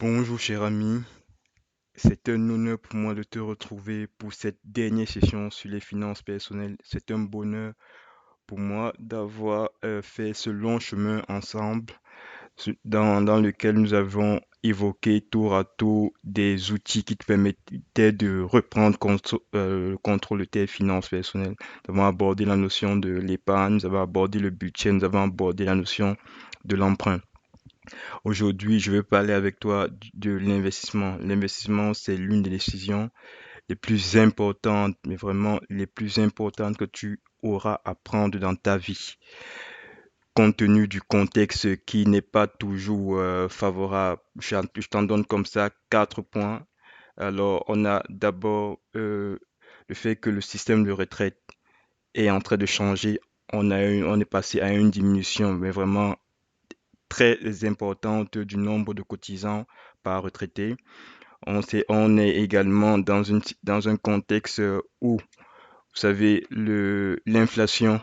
Bonjour cher ami, c'est un honneur pour moi de te retrouver pour cette dernière session sur les finances personnelles. C'est un bonheur pour moi d'avoir fait ce long chemin ensemble dans lequel nous avons évoqué tour à tour des outils qui te permettaient de reprendre le contrôle de tes finances personnelles. Nous avons abordé la notion de l'épargne, nous avons abordé le budget, nous avons abordé la notion de l'emprunt. Aujourd'hui, je vais parler avec toi de l'investissement. L'investissement, c'est l'une des décisions les plus importantes, mais vraiment les plus importantes que tu auras à prendre dans ta vie, compte tenu du contexte qui n'est pas toujours favorable. Je t'en donne comme ça quatre points. Alors, on a d'abord le fait que le système de retraite est en train de changer. On est passé à une diminution, mais vraiment très importante du nombre de cotisants par retraité. On est également dans un contexte où, vous savez, l'inflation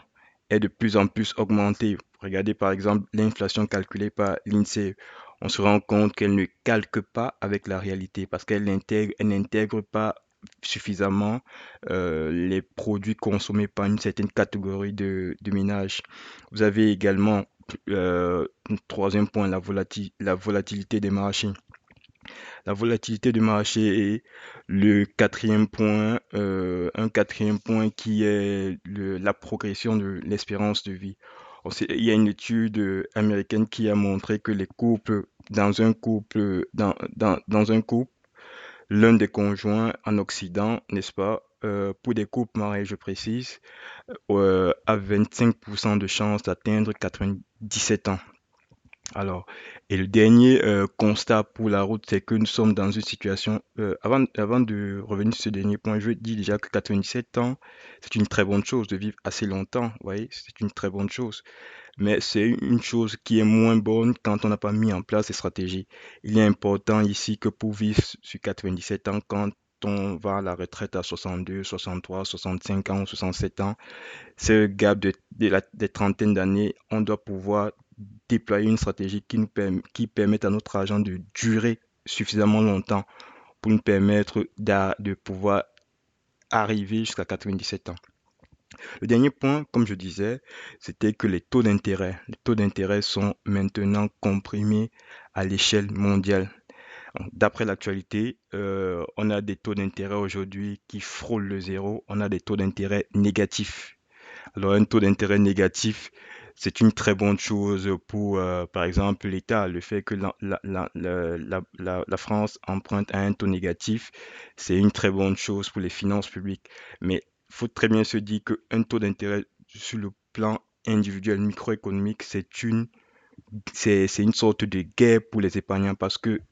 est de plus en plus augmentée. Regardez par exemple l'inflation calculée par l'INSEE. On se rend compte qu'elle ne calque pas avec la réalité parce elle n'intègre pas suffisamment les produits consommés par une certaine catégorie de ménages. Vous avez également un troisième point, la volatilité des marchés. La volatilité du marché est le quatrième point, un quatrième point qui est la progression de l'espérance de vie. Il y a une étude américaine qui a montré que les couples, dans un couple, l'un des conjoints en Occident, n'est-ce pas, pour des couples mariés, je précise, a 25% de chances d'atteindre 97 ans. Alors, et le dernier constat pour la route, c'est que nous sommes dans une situation, avant de revenir sur ce dernier point, je dis déjà que 97 ans, c'est une très bonne chose de vivre assez longtemps, vous voyez, c'est une très bonne chose. Mais c'est une chose qui est moins bonne quand on n'a pas mis en place ces stratégies. Il est important ici que pour vivre sur 97 ans, quand on va à la retraite à 62, 63, 65 ans, 67 ans, ce gap des trentaines d'années, on doit pouvoir déployer une stratégie qui permette à notre argent de durer suffisamment longtemps pour nous permettre de pouvoir arriver jusqu'à 97 ans. Le dernier point, comme je disais, c'était que les taux d'intérêt sont maintenant comprimés à l'échelle mondiale. D'après l'actualité, on a des taux d'intérêt aujourd'hui qui frôlent le zéro. On a des taux d'intérêt négatifs. Alors, un taux d'intérêt négatif, c'est une très bonne chose pour, par exemple, l'État. Le fait que la France emprunte à un taux négatif, c'est une très bonne chose pour les finances publiques. Mais il faut très bien se dire qu'un taux d'intérêt sur le plan individuel, microéconomique, c'est une sorte de guerre pour les épargnants parce que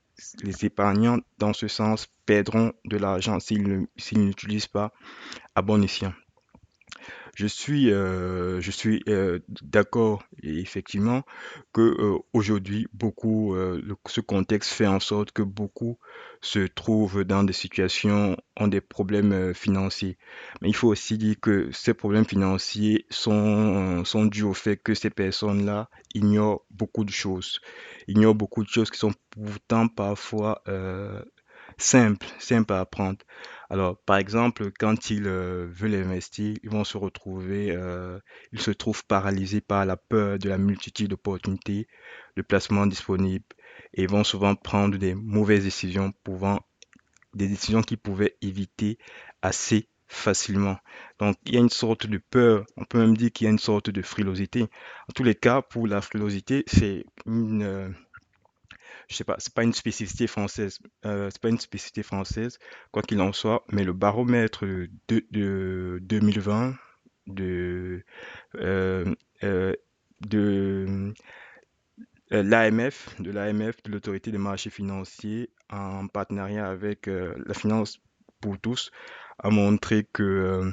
les épargnants, dans ce sens, perdront de l'argent s'ils n'utilisent pas à bon escient. Je suis d'accord et effectivement que aujourd'hui ce contexte fait en sorte que beaucoup se trouvent dans des situations ont des problèmes financiers. Mais il faut aussi dire que ces problèmes financiers sont dus au fait que ces personnes-là ignorent beaucoup de choses, ignorent beaucoup de choses qui sont pourtant parfois simple à apprendre. Alors, par exemple, quand ils veulent investir, ils se trouvent paralysés par la peur de la multitude d'opportunités, de placements disponibles, et ils vont souvent prendre des mauvaises décisions, des décisions qu'ils pouvaient éviter assez facilement. Donc, il y a une sorte de peur, on peut même dire qu'il y a une sorte de frilosité. En tous les cas, pour la frilosité, je sais pas, c'est pas une spécificité française. C'est pas une spécificité française, quoi qu'il en soit. Mais le baromètre de 2020 de, euh, euh, de l'AMF, de l'Autorité des marchés financiers, en partenariat avec la Finance pour tous, a montré que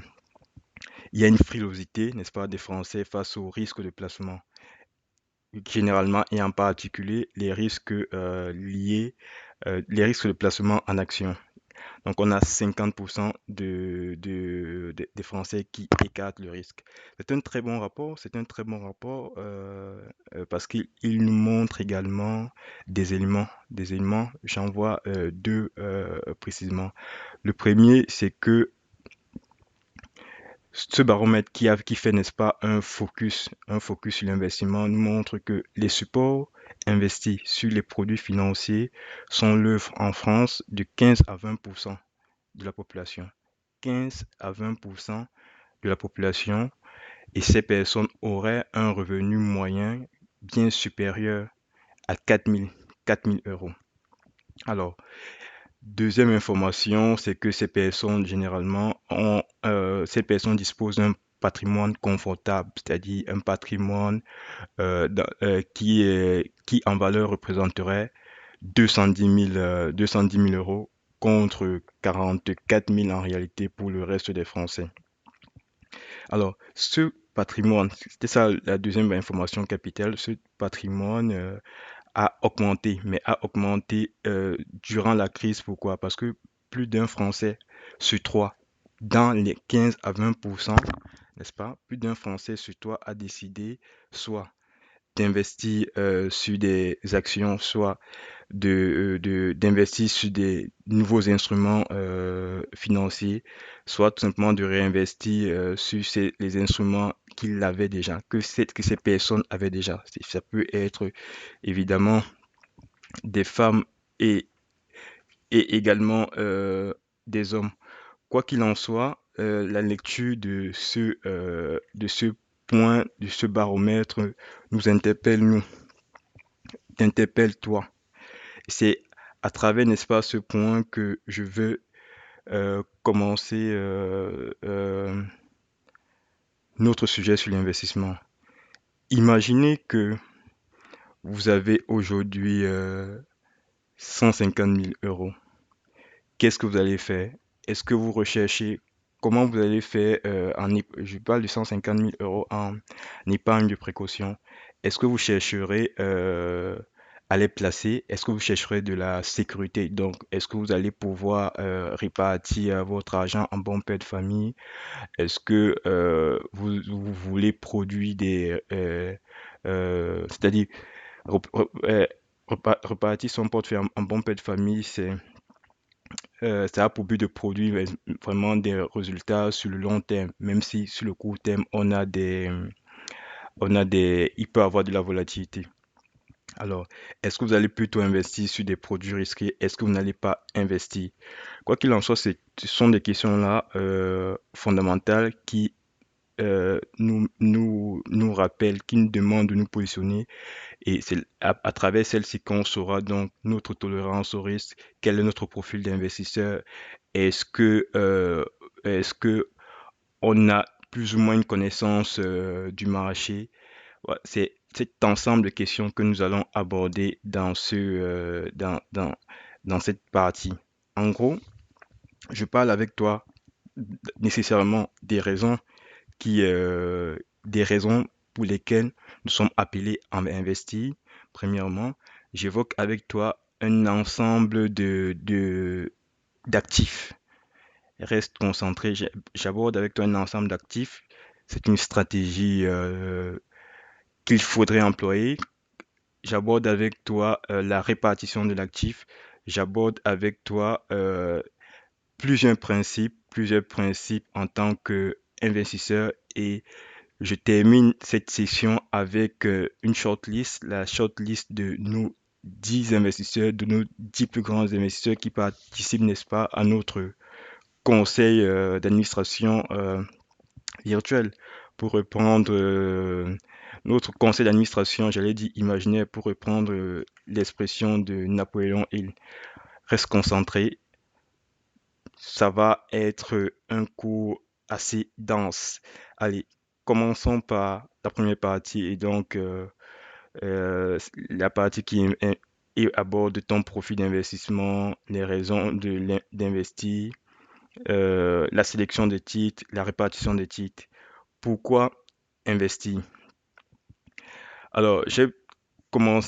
il y a une frilosité, n'est-ce pas, des Français face aux risques de placement, généralement et en particulier les risques liés, les risques de placement en action. Donc, on a 50% des Français qui écartent le risque. C'est un très bon rapport, c'est un très bon rapport parce qu'il nous montre également des éléments. J'en vois deux précisément. Le premier, c'est que ce baromètre qui fait, n'est-ce pas, un focus sur l'investissement, nous montre que les supports investis sur les produits financiers sont l'œuvre en France de 15 à 20% de la population. 15 à 20% de la population et ces personnes auraient un revenu moyen bien supérieur à 4 000 euros. Alors, deuxième information, c'est que ces personnes, généralement, ces personnes disposent d'un patrimoine confortable, c'est-à-dire un patrimoine qui en valeur représenterait 210 000 euros contre 44 000 en réalité pour le reste des Français. Alors, ce patrimoine, c'était ça la deuxième information capitale, ce patrimoine a augmenté, mais a augmenté durant la crise. Pourquoi? Parce que plus d'un Français sur trois, dans les 15 à 20%, n'est-ce pas? Plus d'un Français sur trois a décidé soit d'investir sur des actions, soit d'investir sur des nouveaux instruments financiers, soit tout simplement de réinvestir sur les instruments qu'ils avaient déjà, que ces personnes avaient déjà. Ça peut être évidemment des femmes et, et également des hommes. Quoi qu'il en soit, la lecture de ce point, de ce baromètre, nous interpelle, nous, t'interpelle toi. C'est à travers, n'est-ce pas, ce point que je veux commencer notre sujet sur l'investissement. Imaginez que vous avez aujourd'hui 150 000 euros. Qu'est-ce que vous allez faire? Est-ce que vous recherchez comment vous allez faire je parle de 150 000 euros en épargne de précaution. Est-ce que vous chercherez à les placer? Est-ce que vous chercherez de la sécurité? Donc, est-ce que vous allez pouvoir répartir votre argent en bon père de famille? Est-ce que vous voulez produire c'est-à-dire repartir son portefeuille en bon père de famille, ça a pour but de produire vraiment des résultats sur le long terme, même si sur le court terme, il peut y avoir de la volatilité. Alors, est-ce que vous allez plutôt investir sur des produits risqués? Est-ce que vous n'allez pas investir? Quoi qu'il en soit, ce sont des questions-là fondamentales qui nous rappellent, qui nous demandent de nous positionner et c'est à travers celle-ci qu'on saura donc notre tolérance au risque, quel est notre profil d'investisseur, est-ce que, euh, est-ce que on a plus ou moins une connaissance du marché. Ouais, c'est cet ensemble de questions que nous allons aborder dans cette partie. En gros, je parle avec toi nécessairement des raisons pour lesquelles nous sommes appelés à investir. Premièrement, j'évoque avec toi un ensemble d'actifs. Reste concentré. J'aborde avec toi un ensemble d'actifs. C'est une stratégie qu'il faudrait employer. J'aborde avec toi la répartition de l'actif. J'aborde avec toi plusieurs principes en tant qu'investisseur et je termine cette session avec une shortlist, la shortlist de nos 10 investisseurs, de nos 10 plus grands investisseurs qui participent, n'est-ce pas, à notre conseil d'administration virtuel. Pour reprendre notre conseil d'administration, j'allais dire imaginaire, pour reprendre l'expression de Napoléon Hill. Reste concentré, ça va être un cours assez dense. Allez, commençons par la première partie et donc la partie aborde ton profil d'investissement, les raisons d'investir, la sélection des titres, la répartition des titres. Pourquoi investir? Alors,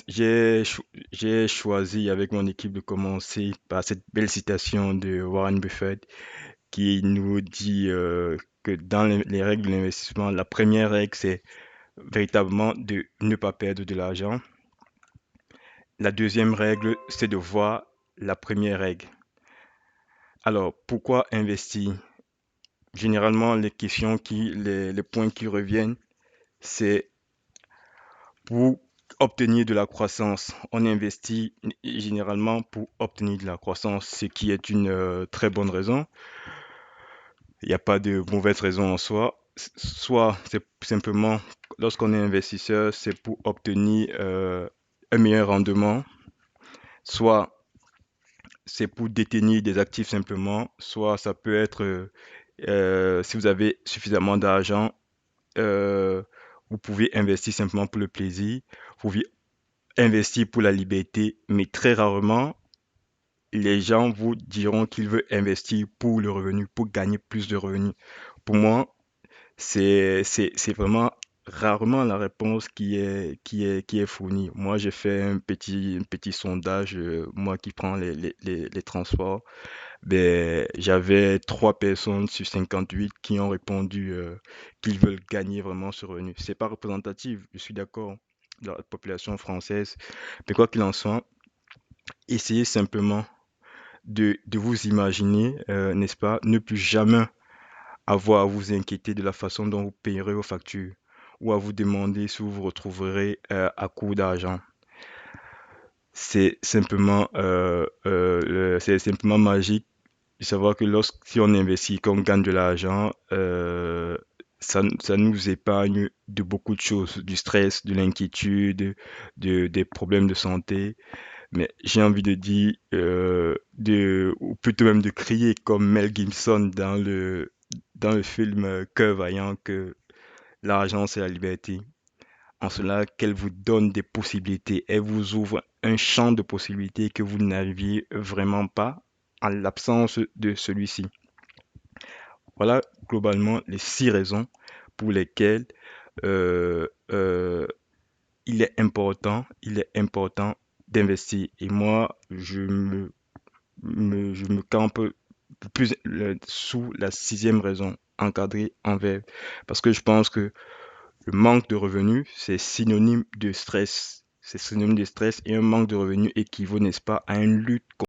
j'ai choisi avec mon équipe de commencer par cette belle citation de Warren Buffett qui nous dit que dans les règles de l'investissement, la première règle, c'est véritablement de ne pas perdre de l'argent. La deuxième règle, c'est de voir la première règle. Alors, pourquoi investir? Généralement, les points qui reviennent, c'est pour obtenir de la croissance. On investit généralement pour obtenir de la croissance, ce qui est une très bonne raison. Il n'y a pas de mauvaise raison en soi. Soit c'est simplement, lorsqu'on est investisseur, c'est pour obtenir un meilleur rendement. Soit c'est pour détenir des actifs simplement. Soit ça peut être, si vous avez suffisamment d'argent, euh, vous pouvez investir simplement pour le plaisir. Vous pouvez investir pour la liberté, mais très rarement, les gens vous diront qu'ils veulent investir pour le revenu, pour gagner plus de revenus. Pour moi, c'est vraiment rarement la réponse qui est fournie. Moi, j'ai fait un petit sondage, moi qui prends les transports. Ben, j'avais 3 personnes sur 58 qui ont répondu qu'ils veulent gagner vraiment ce revenu. C'est pas représentatif, je suis d'accord, de la population française. Mais quoi qu'il en soit, essayez simplement de vous imaginer, n'est-ce pas, ne plus jamais avoir à vous inquiéter de la façon dont vous payerez vos factures ou à vous demander si vous vous retrouverez à court d'argent. C'est simplement magique de savoir que si on investit, qu'on gagne de l'argent, ça nous épargne de beaucoup de choses, du stress, de l'inquiétude, des problèmes de santé. Mais j'ai envie de dire, ou plutôt même de crier comme Mel Gibson dans le film Cœur vaillant que l'argent c'est la liberté. En cela qu'elle vous donne des possibilités, elle vous ouvre un champ de possibilités que vous n'aviez vraiment pas en l'absence de celui-ci. Voilà globalement les 6 raisons pour lesquelles euh, euh, il est important d'investir. Et moi, je me campe plus sous la 6e raison, encadrer en vert. Parce que je pense que le manque de revenus, c'est synonyme de stress. C'est synonyme de stress et un manque de revenus équivaut, n'est-ce pas, à une lutte